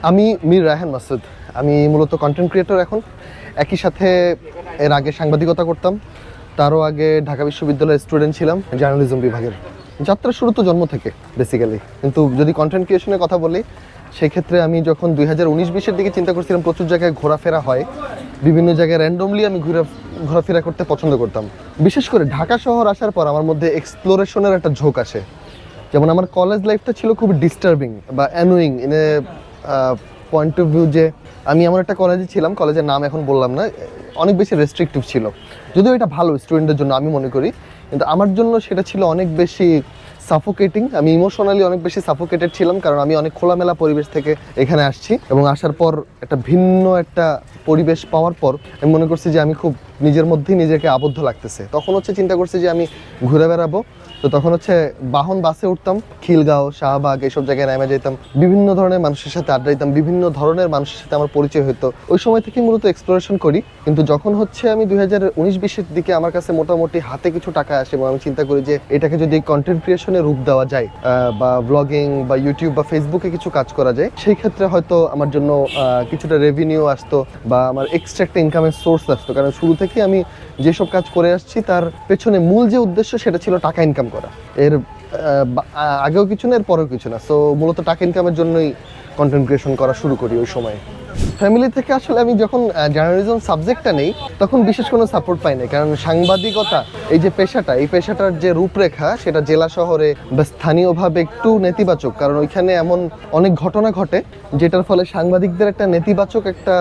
আমি মীর রায়হান মাসুদ। আমি মূলত কন্টেন্ট ক্রিয়েটর এখন। একই সাথে এর আগে সাংবাদিকতা করতাম, তারও আগে ঢাকা বিশ্ববিদ্যালয়ের স্টুডেন্ট ছিলাম জার্নালিজম বিভাগের। যাত্রা শুরু তো জন্ম থেকে বেসিক্যালি, কিন্তু যদি কন্টেন্ট ক্রিয়েশনের কথা বলি সেই ক্ষেত্রে আমি যখন 2019-20 দিকে চিন্তা করছিলাম, প্রচুর জায়গায় ঘোরাফেরা হয়, বিভিন্ন জায়গায় র্যান্ডমলি আমি ঘোরাফেরা করতে পছন্দ করতাম। বিশেষ করে ঢাকা শহর আসার পর আমার মধ্যে এক্সপ্লোরেশনের একটা ঝোঁক আসে। যেমন আমার কলেজ লাইফটা ছিল খুব ডিস্টার্বিং বা annoying in a point of view, যে আমি এমন একটা কলেজে ছিলাম, কলেজের নাম এখন বললাম না, অনেক বেশি রেস্ট্রিকটিভ ছিল। যদিও এটা ভালো স্টুডেন্টদের জন্য আমি মনে করি, কিন্তু আমার জন্য সেটা ছিল অনেক বেশি সাফোকেটিং। আমি ইমোশনালি অনেক বেশি সাফোকেটেড ছিলাম, কারণ আমি অনেক খোলামেলা পরিবেশ থেকে এখানে আসছি, এবং আসার পর একটা ভিন্ন একটা পরিবেশ পাওয়ার পর আমি মনে করছি যে আমি খুব নিজের মধ্যেই নিজেকে আবদ্ধ লাগতেছে। তখন চিন্তা করছি যে আমি ঘুরে বেড়াবো। তো তখন বাসে উঠতাম, খিলগাঁও, শাহবাগ এইসব জায়গায় নেমে যেতাম, বিভিন্ন ধরনের মানুষের সাথে আড্ডা দিতাম, বিভিন্ন ধরনের মানুষের সাথে আমার পরিচয় হতো। ওই সময় থেকে মূলত এক্সপ্লোরেশন করি। কিন্তু যখন আমি 2019-20 দিকে আমার কাছে মোটামুটি হাতে কিছু টাকা আসে, এবং আমি চিন্তা করি যে এটাকে যদি কন্টেন্ট ক্রিয়েশনে রূপ দেওয়া যায়, বা ব্লগিং বা ইউটিউব বা ফেসবুকে কিছু কাজ করা যায়, সেই ক্ষেত্রে হয়তো আমার জন্য কিছুটা রেভিনিউ আসতো বা আমার এক্সট্রা একটা ইনকামের সোর্স আসতো। কারণ শুরু থেকে আমি যেসব কাজ করে আসছি তার পেছনে মূল যে উদ্দেশ্য সেটা ছিল টাকা ইনকাম করা। এর আগেও কিছু না, এর পরেও কিছু না। সো মূলত টাকা ইনকামের জন্যই কন্টেন্ট ক্রিয়েশন করা শুরু করি ওই সময়। ফ্যামিলি থেকে আসলে আমি যখন জার্নালিজম সাবজেক্টটা নেই তখন বিশেষ কোনো সাপোর্ট পাই না, কারণ সাংবাদিকতা এই যে পেশাটা, এই পেশাটার যে রূপরেখা সেটা জেলা শহরে বা স্থানীয়ভাবে একটু নেতিবাচক। কারণ ওইখানে এমন অনেক ঘটনা ঘটে যেটার ফলে সাংবাদিকদের একটা নেতিবাচক একটা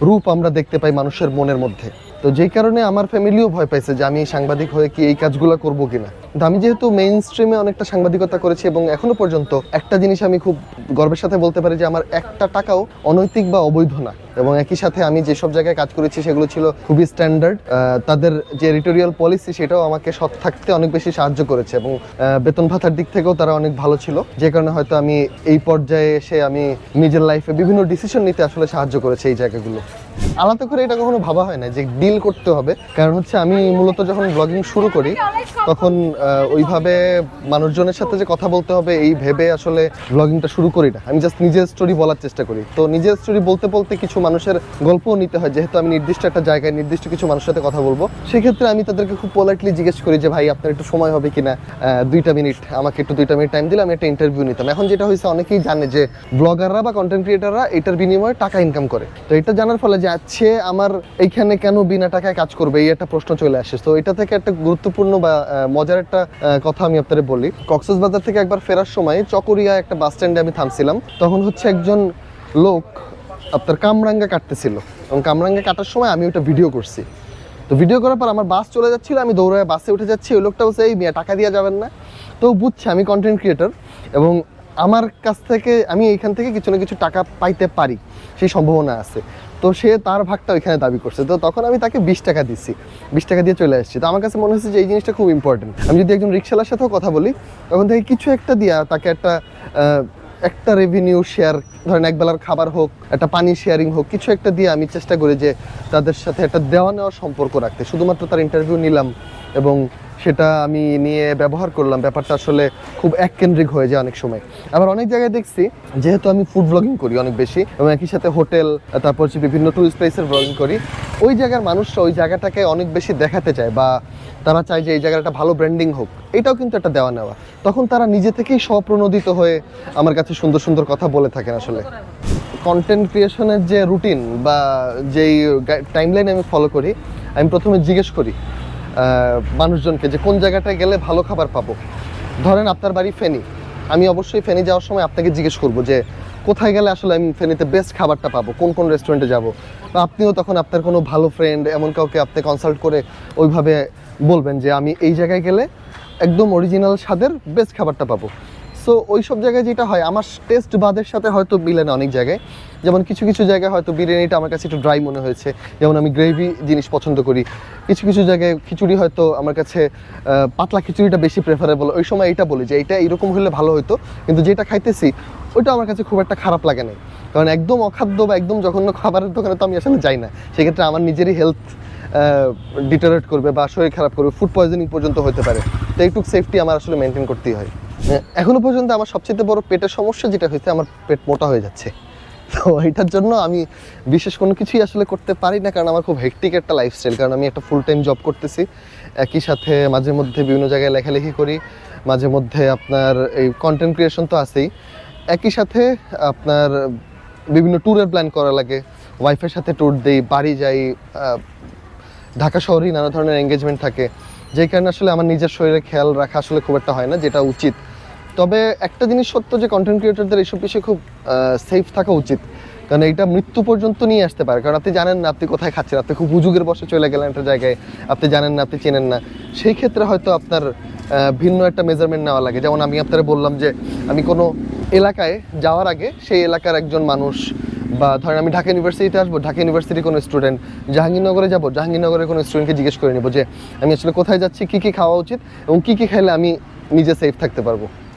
রূপ আমরা দেখতে পাই মানুষের মনের মধ্যে। তো যেই কারণে আমার ফ্যামিলিও ভয় পাইছে যে আমি সাংবাদিক হয়ে কি এই কাজগুলো করবো কিনা। কিন্তু আমি যেহেতু মেইন স্ট্রিমে অনেকটা সাংবাদিকতা করেছি, এবং এখনো পর্যন্ত একটা জিনিস আমি খুব গর্বের সাথে বলতে পারি যে আমার একটা টাকাও অনৈতিক বা অবৈধ না। এবং একই সাথে আমি যেসব জায়গায় কাজ করেছি সেগুলো ছিল খুবই স্ট্যান্ডার্ড। তাদের যে এডিটোরিয়াল পলিসি সেটাও আমাকে সৎ থাকতে অনেক বেশি সাহায্য করেছে, এবং বেতন ভাতার দিক থেকেও তারা অনেক ভালো ছিল, যে কারণে হয়তো আমি এই পর্যায়ে এসে আমি নিজের লাইফে বিভিন্ন ডিসিশন নিতে আসলে সাহায্য করেছে এই জায়গাগুলো। আলাদা করে এটা কখনো ভাবা হয় না যে ডিল করতে হবে, কারণ আমি মূলত যখন ব্লগিং শুরু করি তখন ওইভাবে মানুষজনের সাথে যে কথা বলতে হবে এই ভেবে আসলে ব্লগিংটা শুরু করি না। আমি জাস্ট নিজের স্টোরি বলার চেষ্টা করি। তো নিজের স্টোরি বলতে বলতে কিছু মানুষের গল্পও নিতে হয়, যেহেতু আমি নির্দিষ্ট একটা জায়গায় নির্দিষ্ট কিছু মানুষের সাথে কথা বলবো। সেক্ষেত্রে আমি তাদেরকে খুব পোলাইটলি জিজ্ঞেস করি যে ভাই আপনার একটু সময় হবে কিনা, 2টা মিনিট আমাকে একটু 2টা মিনিট টাইম দিলে আমি একটা ইন্টারভিউ নিতাম। এখন যেটা হয়েছে, অনেকেই জানে যে ব্লগাররা বা কন্টেন্ট ক্রিয়েটাররা এটার বিনিময়ে টাকা ইনকাম করে। তো এটা জানার ফলে যে সে আমার এইখানে কেন বিনা টাকায় কাজ করবে, এই একটা প্রশ্ন চলে আসে। তো এটা থেকে একটা গুরুত্বপূর্ণ বা মজার একটা কথা আমি আপনাদের বলি। কক্সবাজার থেকে একবার ফেরার সময় চকরিয়া একটা বাস স্ট্যান্ডে আমি থামছিলাম। তখন একজন লোক আপনার কামরাঙ্গা কাটতেছিল, এবং কামরাঙ্গা কাটার সময় আমি ওটা ভিডিও করছি। তো ভিডিও করার পর আমার বাস চলে যাচ্ছিল, আমি দৌড়ায় বাসে উঠে যাচ্ছি। ওই লোকটা বলছে এই মিয়া টাকা দিয়ে যাবেন না। তো বুঝছে আমি কন্টেন্ট ক্রিয়েটর, এবং আমার কাছ থেকে আমি এইখান থেকে কিছু না কিছু টাকা পাইতে পারি, সেই সম্ভাবনা আছে। তো সে তার ভাগটা ওইখানে দাবি করছে। তো তখন আমি তাকে 20 টাকা দিচ্ছি, 20 টাকা দিয়ে চলে আসছি। তো আমার কাছে মনে হচ্ছে যে এই জিনিসটা খুব ইম্পর্টেন্ট। আমি যদি একজন রিক্সাওয়ালার সাথেও কথা বলি তখন থেকে কিছু একটা দিয়া তাকে একটা রেভিনিউ শেয়ার, ধরেন একবেলার খাবার হোক, একটা পানি শেয়ারিং হোক, কিছু একটা দিয়ে আমি চেষ্টা করি যে তাদের সাথে একটা দেওয়া নেওয়ার সম্পর্ক রাখতে। শুধুমাত্র তার ইন্টারভিউ নিলাম এবং সেটা আমি নিয়ে ব্যবহার করলাম, ব্যাপারটা আসলে খুব এককেন্দ্রিক হয়ে যায় অনেক সময়। আবার অনেক জায়গায় দেখছি, যেহেতু আমি ফুড ব্লগিং করি অনেক বেশি, এবং একই সাথে হোটেল, তারপর বিভিন্ন টুরিস্ট প্লেসের ব্লগিং করি, ওই জায়গার মানুষরা ওই জায়গাটাকে অনেক বেশি দেখাতে চায়, বা তারা চায় যে এই জায়গাটা ভালো ব্র্যান্ডিং হোক। এটাও কিন্তু একটা দেওয়া নেওয়া। তখন তারা নিজে থেকেই স্বপ্রণোদিত হয়ে আমার কাছে সুন্দর সুন্দর কথা বলে থাকেন। আসলে কন্টেন্ট ক্রিয়েশনের যে রুটিন বা যেই টাইমলাইন আমি ফলো করি, আমি প্রথমে জিজ্ঞেস করি মানুষজনকে যে কোন জায়গাটায় গেলে ভালো খাবার পাবো। ধরেন আপনার বাড়ি ফেনী, আমি অবশ্যই ফেনী যাওয়ার সময় আপনাকে জিজ্ঞেস করবো যে কোথায় গেলে আসলে আমি ফেনীতে বেস্ট খাবারটা পাবো, কোন কোন রেস্টুরেন্টে যাব। বা আপনিও তখন আপনার কোনো ভালো ফ্রেন্ড এমন কাউকে আপনি কনসাল্ট করে ওইভাবে বলবেন যে আমি এই জায়গায় গেলে একদম অরিজিনাল স্বাদের বেস্ট খাবারটা পাবো। সো ওই সব জায়গায় যেটা হয়, আমার টেস্ট বাদের সাথে হয়তো মিলে না অনেক জায়গায়। যেমন কিছু কিছু জায়গায় হয়তো বিরিয়ানিটা আমার কাছে একটু ড্রাই মনে হয়েছে, যেমন আমি গ্রেভি জিনিস পছন্দ করি। কিছু কিছু জায়গায় খিচুড়ি হয়তো আমার কাছে পাতলা খিচুড়িটা বেশি প্রেফারেবল। ওই সময় এইটা বলি যে এইটা এরকম হলে ভালো হতো, কিন্তু যেটা খাইতেছি ওইটা আমার কাছে খুব একটা খারাপ লাগে না। কারণ একদম অখাদ্য বা একদম জঘন্য খাবারের দোকানে তো আমি আসলে যাই না। সেক্ষেত্রে আমার নিজেরই হেলথ ডিটারেট করবে বা শরীর খারাপ করবে, ফুড পয়জনিং পর্যন্ত হতে পারে। তো এইটুকু সেফটি আমার আসলে মেনটেন করতেই হয়। এখনো পর্যন্ত আমার সবচেয়ে বড় পেটের সমস্যা যেটা হয়েছে, আমার পেট মোটা হয়ে যাচ্ছে। তো এটার জন্য আমি বিশেষ কোনো কিছুই আসলে করতে পারি না, কারণ আমার খুব হেক্টিক একটা লাইফস্টাইল। কারণ আমি একটা ফুল টাইম জব করতেছি, একই সাথে মাঝে মধ্যে বিভিন্ন জায়গায় লেখালেখি করি, মাঝে মধ্যে আপনার এই কন্টেন্ট ক্রিয়েশন তো আছেই, একই সাথে আপনার বিভিন্ন ট্যুরের প্ল্যান করা লাগে, ওয়াইফের সাথে ট্যুর দিই, বাড়ি যাই, ঢাকা শহরেই নানা ধরনের এঙ্গেজমেন্ট থাকে, যেই কারণে আসলে আমার নিজের শরীরে খেয়াল রাখা আসলে খুব একটা হয় না, যেটা উচিত। তবে একটা জিনিস সত্য যে কন্টেন্ট ক্রিয়েটরদের এইসব বিষয়ে খুব সেফ থাকা উচিত, কারণ এইটা মৃত্যু পর্যন্ত নিয়ে আসতে পারে। কারণ আপনি জানেন না আপনি কোথায় খাচ্ছেন, আপনি খুব হুজুগের বসে চলে গেলেন একটা জায়গায়, আপনি জানেন না, আপনি চেনেন না, সেই ক্ষেত্রে হয়তো আপনার ভিন্ন একটা মেজারমেন্ট নেওয়া লাগে। যেমন আমি আপনারা বললাম যে আমি কোনো এলাকায় যাওয়ার আগে সেই এলাকার একজন মানুষ, বা ধরেন আমি ঢাকা ইউনিভার্সিটিতে আসবো, ঢাকা ইউনিভার্সিটির কোনো স্টুডেন্ট, জাহাঙ্গীরনগরে যাব, জাহাঙ্গীরনগরের কোনো স্টুডেন্টকে জিজ্ঞেস করে নেবো যে আমি আসলে কোথায় যাচ্ছি, কী কী খাওয়া উচিত এবং কী কী খাইলে আমি নিজে সেফ থাকতে পারবো।